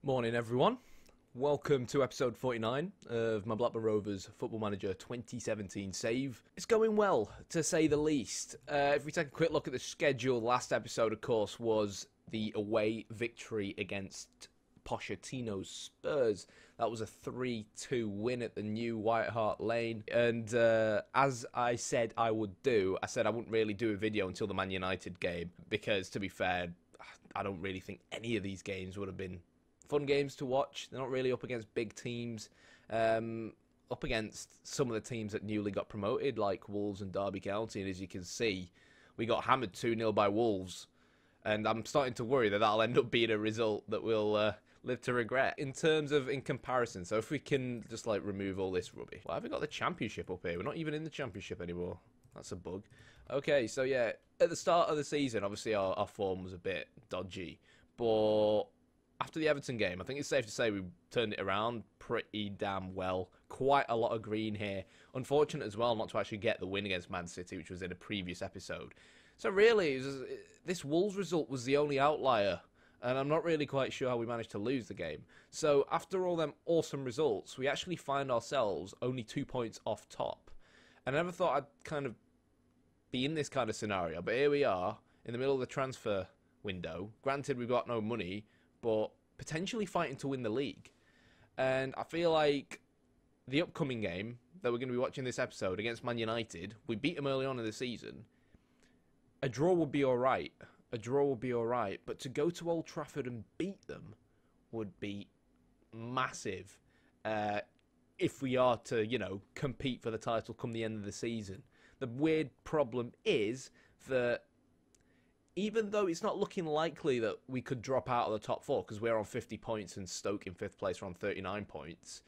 Morning everyone, welcome to episode 49 of my Blackburn Rovers Football Manager 2017 save. It's going well, to say the least. If we take a quick look at the schedule, last episode of course was the away victory against Pochettino's Spurs. That was a 3-2 win at the new White Hart Lane, and as I said I would do, I said I wouldn't really do a video until the Man United game, because to be fair, I don't really think any of these games would have been fun games to watch. They're not really up against big teams, up against some of the teams that newly got promoted, like Wolves and Derby County, and as you can see, we got hammered 2-0 by Wolves, and I'm starting to worry that that'll end up being a result that we'll live to regret. In comparison, so if we can just like remove all this rubbish. Why have we got the Championship up here? We're not even in the Championship anymore. That's a bug. Okay, so yeah, at the start of the season, obviously our form was a bit dodgy, but after the Everton game, I think it's safe to say we turned it around pretty damn well. Quite a lot of green here. Unfortunate as well not to actually get the win against Man City, which was in a previous episode. So really, this Wolves result was the only outlier, and I'm not really quite sure how we managed to lose the game. So after all them awesome results, we actually find ourselves only 2 points off top. And I never thought I'd kind of be in this kind of scenario, but here we are, in the middle of the transfer window. Granted, we've got no money, but potentially fighting to win the league. And I feel like the upcoming game that we're going to be watching this episode against Man United, we beat them early on in the season. A draw would be alright. A draw would be alright. But to go to Old Trafford and beat them would be massive. If we are to, you know, compete for the title come the end of the season. The weird problem is that even though it's not looking likely that we could drop out of the top four, because we're on 50 points and Stoke in 5th place are on 39 points,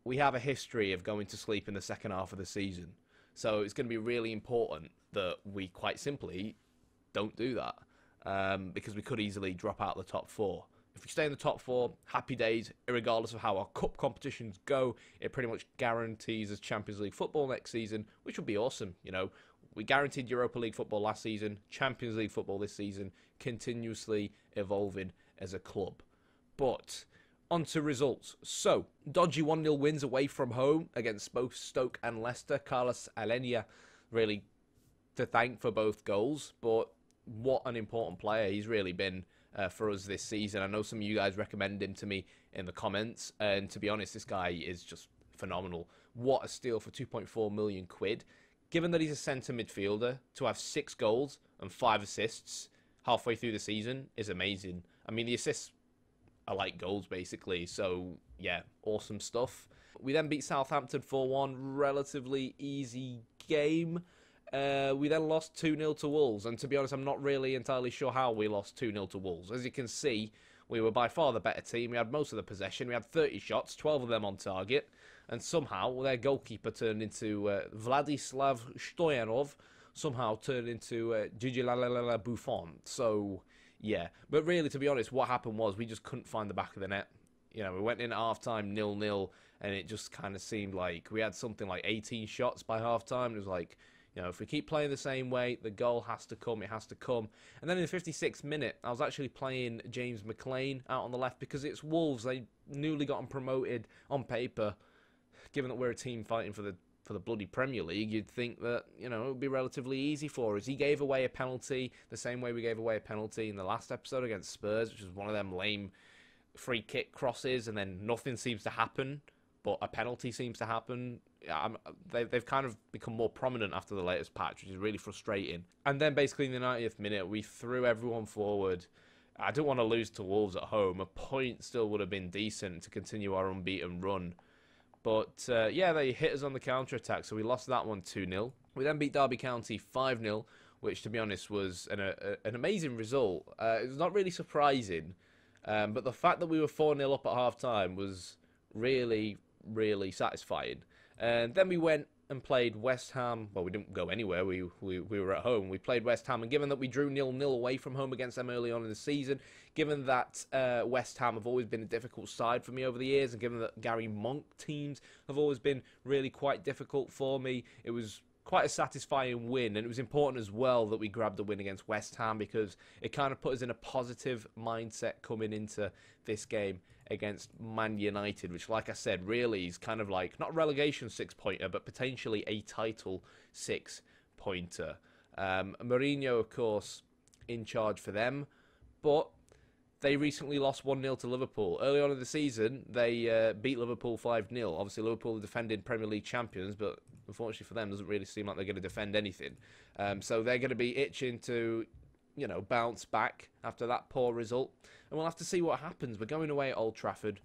we have a history of going to sleep in the second half of the season. So it's going to be really important that we quite simply don't do that, because we could easily drop out of the top four. If we stay in the top four, happy days, regardless of how our cup competitions go. It pretty much guarantees us Champions League football next season, which would be awesome, you know. We guaranteed Europa League football last season, Champions League football this season, continuously evolving as a club. But on to results. So, dodgy 1-0 wins away from home against both Stoke and Leicester. Carlos Alenia really to thank for both goals, but what an important player he's really been for us this season. I know some of you guys recommended him to me in the comments, and to be honest, this guy is just phenomenal. What a steal for 2.4 million quid. Given that he's a centre midfielder, to have 6 goals and 5 assists halfway through the season is amazing. I mean, the assists are like goals, basically. So, yeah, awesome stuff. We then beat Southampton 4-1. Relatively easy game. We then lost 2-0 to Wolves. And to be honest, I'm not really entirely sure how we lost 2-0 to Wolves. As you can see, we were by far the better team. We had most of the possession. We had 30 shots, 12 of them on target. And somehow, their goalkeeper turned into Vladislav Stoyanov, somehow turned into Gigi Buffon. So, yeah. But really, to be honest, what happened was we just couldn't find the back of the net. You know, we went in at half-time 0-0, and it just kind of seemed like we had something like 18 shots by half-time. It was like, you know, if we keep playing the same way, the goal has to come, it has to come. And then in the 56th minute, I was actually playing James McLean out on the left because it's Wolves. They newly gotten promoted on paper. Given that we're a team fighting for the bloody Premier League, you'd think that, you know, it would be relatively easy for us. He gave away a penalty the same way we gave away a penalty in the last episode against Spurs, which was one of them lame free kick crosses, and then nothing seems to happen, but a penalty seems to happen. They've kind of become more prominent after the latest patch, which is really frustrating. And then basically in the 90th minute, we threw everyone forward. I don't want to lose to Wolves at home. A point still would have been decent to continue our unbeaten run. But, yeah, they hit us on the counter-attack, so we lost that one 2-0. We then beat Derby County 5-0, which, to be honest, was an amazing result. It was not really surprising, but the fact that we were 4-0 up at half-time was really, really satisfying. And then we went and played West Ham. Well, we didn't go anywhere. We were at home. We played West Ham, and given that we drew 0-0 away from home against them early on in the season, given that West Ham have always been a difficult side for me over the years, and given that Gary Monk teams have always been really quite difficult for me, it was quite a satisfying win, and it was important as well that we grabbed the win against West Ham because it kind of put us in a positive mindset coming into this game against Man United, which, like I said, really is kind of like not a relegation six-pointer, but potentially a title six-pointer. Mourinho, of course, in charge for them, but they recently lost 1-0 to Liverpool. Early on in the season, they beat Liverpool 5-0. Obviously, Liverpool are defending Premier League champions, but unfortunately for them, it doesn't really seem like they're going to defend anything. So they're going to be itching to, bounce back after that poor result. And we'll have to see what happens. We're going away at Old Trafford.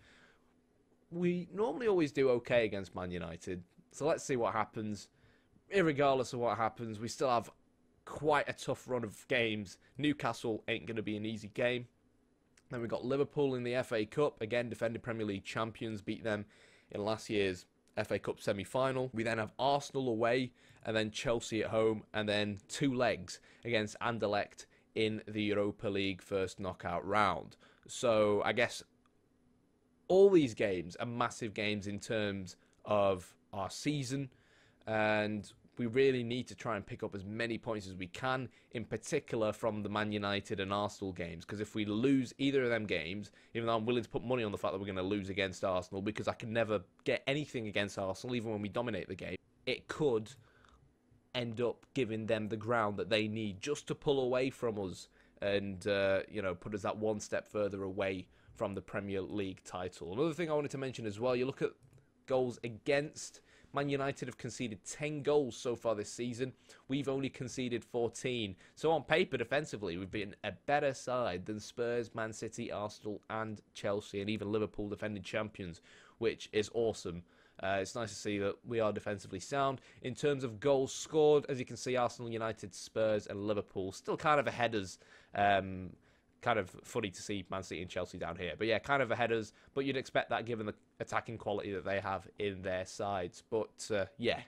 We normally always do okay against Man United. So let's see what happens. Irregardless of what happens, we still have quite a tough run of games. Newcastle ain't going to be an easy game. Then we've got Liverpool in the FA Cup. Again, defending Premier League champions. Beat them in last year's FA Cup semi-final. We then have Arsenal away, and then Chelsea at home, and then 2 legs against Anderlecht in the Europa League first knockout round. So I guess all these games are massive games in terms of our season, and we really need to try and pick up as many points as we can, in particular from the Man United and Arsenal games, because if we lose either of them games, even though I'm willing to put money on the fact that we're going to lose against Arsenal, because I can never get anything against Arsenal, even when we dominate the game, it could end up giving them the ground that they need just to pull away from us and, put us that one step further away from the Premier League title. Another thing I wanted to mention as well, you look at goals against. Man United have conceded 10 goals so far this season. We've only conceded 14. So on paper, defensively, we've been a better side than Spurs, Man City, Arsenal and Chelsea, and even Liverpool, defending champions, which is awesome. It's nice to see that we are defensively sound. In terms of goals scored, as you can see, Arsenal, United, Spurs and Liverpool still kind of ahead of us. Kind of funny to see Man City and Chelsea down here. But yeah, kind of ahead of us. But you'd expect that given the attacking quality that they have in their sides. But yeah,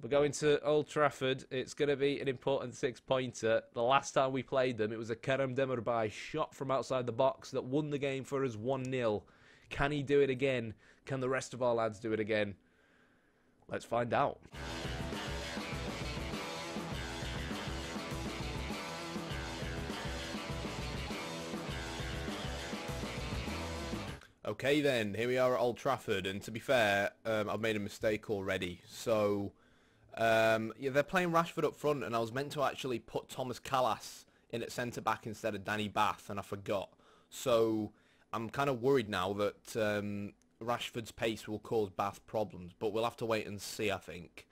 we're going to Old Trafford. It's going to be an important 6-pointer. The last time we played them, it was a Kerem Demirbay shot from outside the box that won the game for us 1-0. Can he do it again? Can the rest of our lads do it again? Let's find out. Okay then, here we are at Old Trafford, and to be fair, I've made a mistake already. So, yeah, they're playing Rashford up front, and I was meant to actually put Thomas Callas in at centre-back instead of Danny Bath, and I forgot. So, I'm kind of worried now that Rashford's pace will cause Bath problems, but we'll have to wait and see, I think.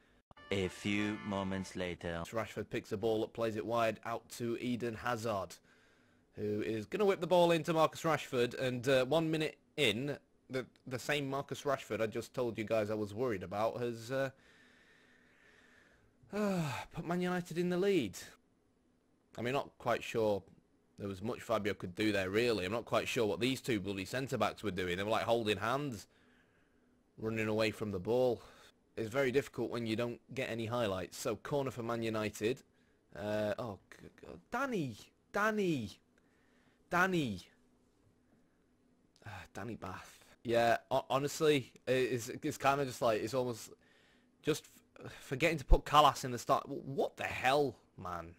A few moments later. So Rashford picks the ball up, plays it wide, out to Eden Hazard, who is going to whip the ball into Marcus Rashford, and 1 minute in, the same Marcus Rashford I just told you guys I was worried about has put Man United in the lead. I mean, not quite sure there was much Fabio could do there, really. I'm not quite sure what these two bloody centre-backs were doing. They were like holding hands, running away from the ball. It's very difficult when you don't get any highlights. So, corner for Man United. Oh, God. Danny Bath. Yeah, honestly, it's kind of just like, it's almost just forgetting to put Callas in the start. What the hell, man?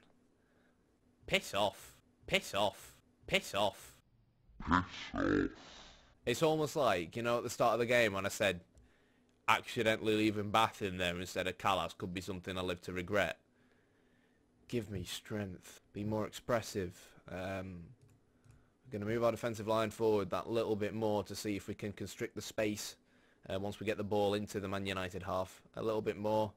Piss off. Piss off. Piss off. Piss off. It's almost like, at the start of the game when I said accidentally leaving Bath in there instead of Callas could be something I live to regret. Give me strength. Be more expressive. We're going to move our defensive line forward that little bit more to see if we can constrict the space once we get the ball into the Man United half a little bit more.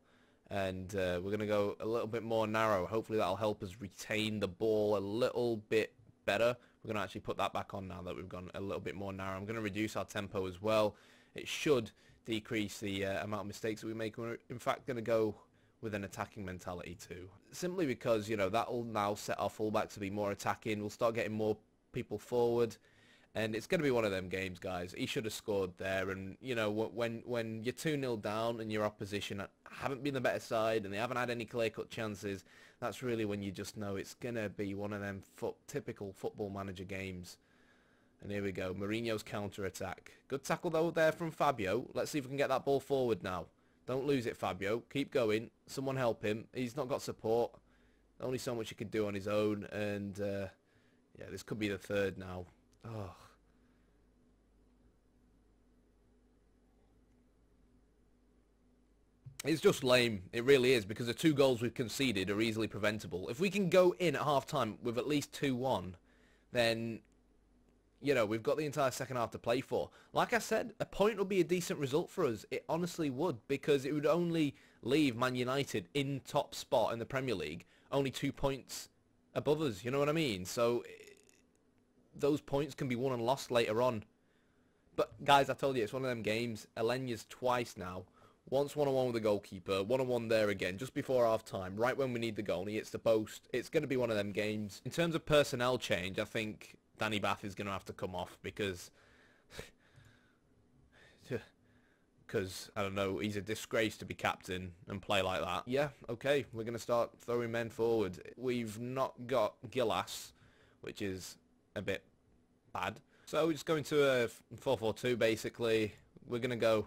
And we're going to go a little bit more narrow. Hopefully that'll help us retain the ball a little bit better. We're going to actually put that back on now that we've gone a little bit more narrow. I'm going to reduce our tempo as well. It should decrease the amount of mistakes that we make. We're in fact going to go with an attacking mentality too. Simply because, that'll now set our fullbacks to be more attacking. We'll start getting more people forward, and it's going to be one of them games, guys. He should have scored there, and when you're 2-0 down and your opposition haven't been the better side and they haven't had any clear-cut chances, that's really when you just know it's going to be one of them typical football manager games. And here we go, Mourinho's counter-attack. Good tackle though there from Fabio. Let's see if we can get that ball forward now. Don't lose it, Fabio. Keep going. Someone help him. He's not got support. Only so much he can do on his own. And, yeah, this could be the third now. Oh. It's just lame. It really is, because the 2 goals we've conceded are easily preventable. If we can go in at half-time with at least 2-1, then, you know, we've got the entire second half to play for. Like I said, a point would be a decent result for us. It honestly would, because it would only leave Man United in top spot in the Premier League, only 2 points above us, you know what I mean? So, those points can be won and lost later on. But, guys, I told you, it's one of them games. Alenya's twice now. Once one-on-one with the goalkeeper, one-on-one there again, just before half-time, right when we need the goal, and he hits the post. It's going to be one of them games. In terms of personnel change, I think Danny Bath is going to have to come off because, I don't know, he's a disgrace to be captain and play like that. Yeah, okay, we're going to start throwing men forward. We've not got Gillas, which is a bit bad. So we're just going to a 4-4-2, basically. We're going to go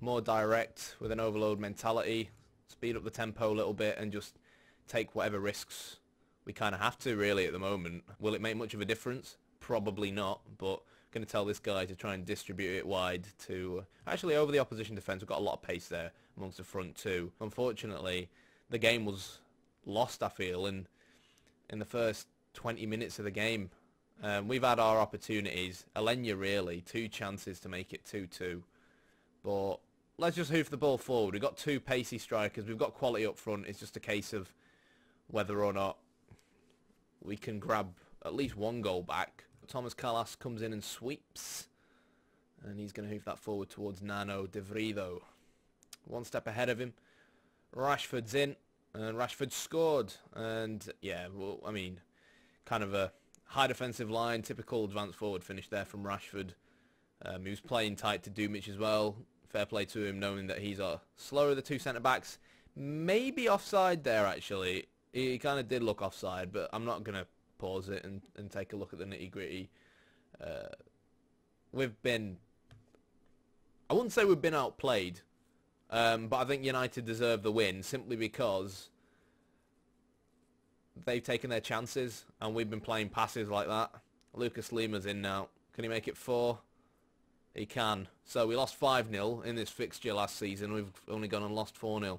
more direct with an overload mentality, speed up the tempo a little bit and just take whatever risks we kind of have to really at the moment. Will it make much of a difference? Probably not, but I'm going to tell this guy to try and distribute it wide to actually over the opposition defence. We've got a lot of pace there amongst the front too. Unfortunately, the game was lost, I feel, in the first 20 minutes of the game. We've had our opportunities. Alenya really, 2 chances to make it 2-2. But let's just hoof the ball forward. We've got 2 pacey strikers. We've got quality up front. It's just a case of whether or not we can grab at least 1 goal back. Thomas Callas comes in and sweeps. And he's going to hoof that forward towards Nano De Vrido. 1 step ahead of him. Rashford's in. And Rashford scored. And, yeah, well, I mean, kind of a high defensive line. Typical advanced forward finish there from Rashford. He was playing tight to Dumic as well. Fair play to him, knowing that he's slower of the 2 centre-backs. Maybe offside there, actually. He kind of did look offside, but I'm not going to pause it and take a look at the nitty-gritty. We've been... I wouldn't say we've been outplayed, but I think United deserve the win, simply because they've taken their chances, and we've been playing passes like that. Lucas Lima's in now. Can he make it 4? He can. So we lost 5-0 in this fixture last season. We've only gone and lost 4-0.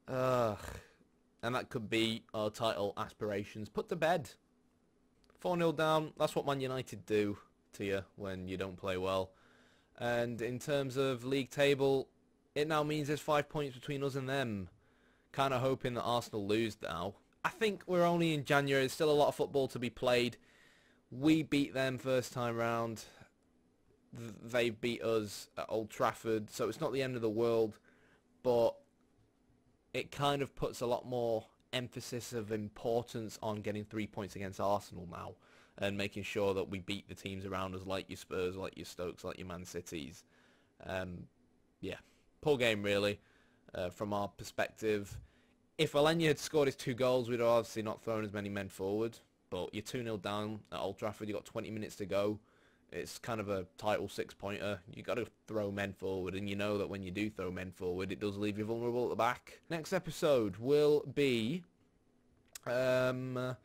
And that could be our title aspirations put to bed. 4-0 down. That's what Man United do to you when you don't play well. And in terms of league table, it now means there's 5 points between us and them. Kind of hoping that Arsenal lose now. I think we're only in January. There's still a lot of football to be played. We beat them first time round. They beat us at Old Trafford, so it's not the end of the world, but it kind of puts a lot more emphasis of importance on getting 3 points against Arsenal now and making sure that we beat the teams around us, like your Spurs, like your Stokes, like your Man Cities. Yeah, poor game really from our perspective. If Alenya had scored his 2 goals, we'd have obviously not thrown as many men forward, but you're 2-0 down at Old Trafford, you've got 20 minutes to go. It's kind of a title 6-pointer. You got to throw men forward, and you know that when you do throw men forward, it does leave you vulnerable at the back. Next episode will be, I'm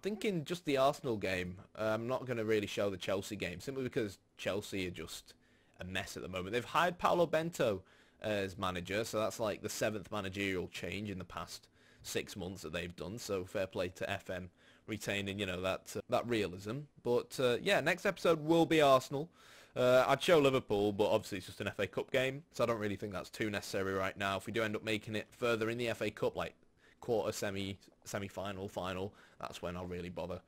thinking just the Arsenal game. I'm not going to really show the Chelsea game, simply because Chelsea are just a mess at the moment. They've hired Paulo Bento as manager, so that's like the 7th managerial change in the past 6 months that they've done. So fair play to FM. Retaining, you know, that realism. But, yeah, next episode will be Arsenal. I'd show Liverpool, but obviously it's just an FA Cup game, so I don't really think that's too necessary right now. If we do end up making it further in the FA Cup, like quarter, semi-final, final, that's when I'll really bother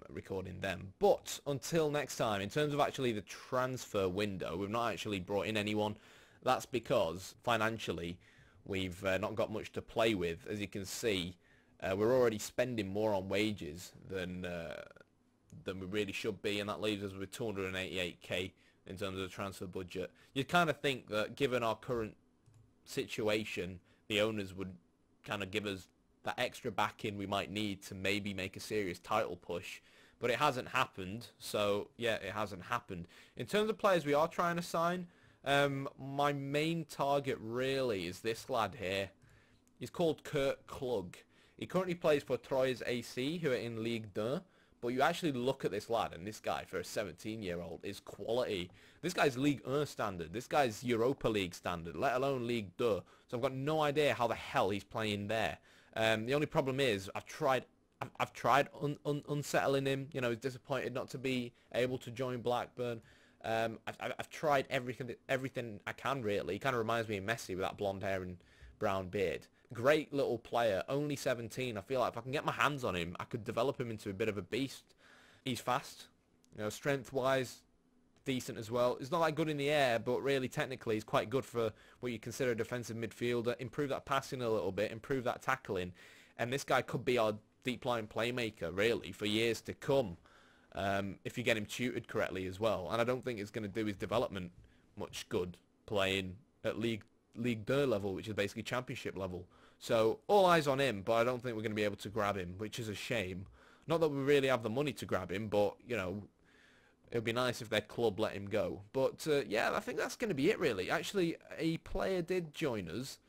recording them. But until next time, in terms of actually the transfer window, we've not actually brought in anyone. That's because, financially, we've not got much to play with. As you can see, we're already spending more on wages than we really should be, and that leaves us with 288k in terms of the transfer budget. You'd kind of think that given our current situation, the owners would kind of give us that extra backing we might need to maybe make a serious title push, but it hasn't happened. So yeah, it hasn't happened. In terms of players we are trying to sign, My main target really is this lad here. He's called Kurt Klug. He currently plays for Troyes AC, who are in Ligue 2. But you actually look at this lad, and this guy, for a 17-year-old, is quality. This guy's Ligue 1 standard. This guy's Europa League standard, let alone Ligue 2. So I've got no idea how the hell he's playing there. The only problem is I've tried unsettling him. You know, he's disappointed not to be able to join Blackburn. I've tried everything I can, really. He kind of reminds me of Messi with that blonde hair and brown beard. Great little player, only 17. I feel like if I can get my hands on him, I could develop him into a bit of a beast. He's fast, you know, strength-wise, decent as well. He's not that good in the air, but really technically he's quite good for what you consider a defensive midfielder. Improve that passing a little bit, improve that tackling, and this guy could be our deep-line playmaker, really, for years to come, if you get him tutored correctly as well. And I don't think it's going to do his development much good playing at League 2 level, which is basically Championship level. So all eyes on him, but I don't think we're going to be able to grab him, which is a shame. Not that we really have the money to grab him, but, you know, it would be nice if their club let him go. But, yeah, I think that's going to be it, really. Actually, a player did join us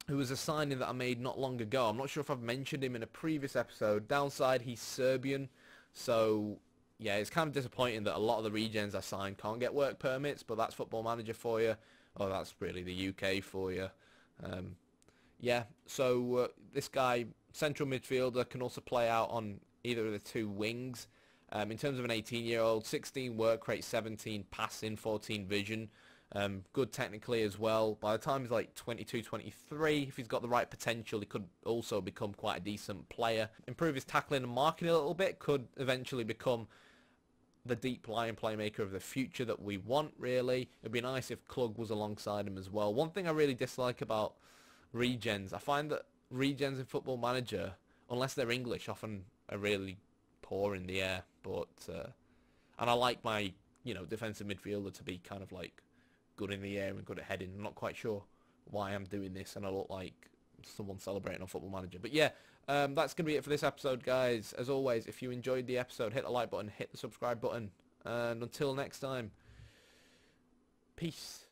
who was a signing that I made not long ago. I'm not sure if I've mentioned him in a previous episode. Downside, he's Serbian. So, yeah, it's kind of disappointing that a lot of the regens I signed can't get work permits, but that's Football Manager for you. Oh, that's really the UK for you. Yeah, so this guy, central midfielder, can also play out on either of the two wings. In terms of an 18-year-old, 16 work rate, 17 passing, 14 vision. Good technically as well. By the time he's like 22, 23, if he's got the right potential, he could also become quite a decent player. Improve his tackling and marking a little bit, could eventually become the deep line playmaker of the future that we want, really. It'd be nice if Klug was alongside him as well. One thing I really dislike about regens, I find that regens in Football Manager, unless they're English, often are really poor in the air. But and I like my, you know, defensive midfielder to be kind of like good in the air and good at heading. I'm not quite sure why I'm doing this, and I look like someone celebrating on Football Manager. But yeah, that's going to be it for this episode, guys. As always, if you enjoyed the episode, hit the like button, hit the subscribe button, and until next time, peace.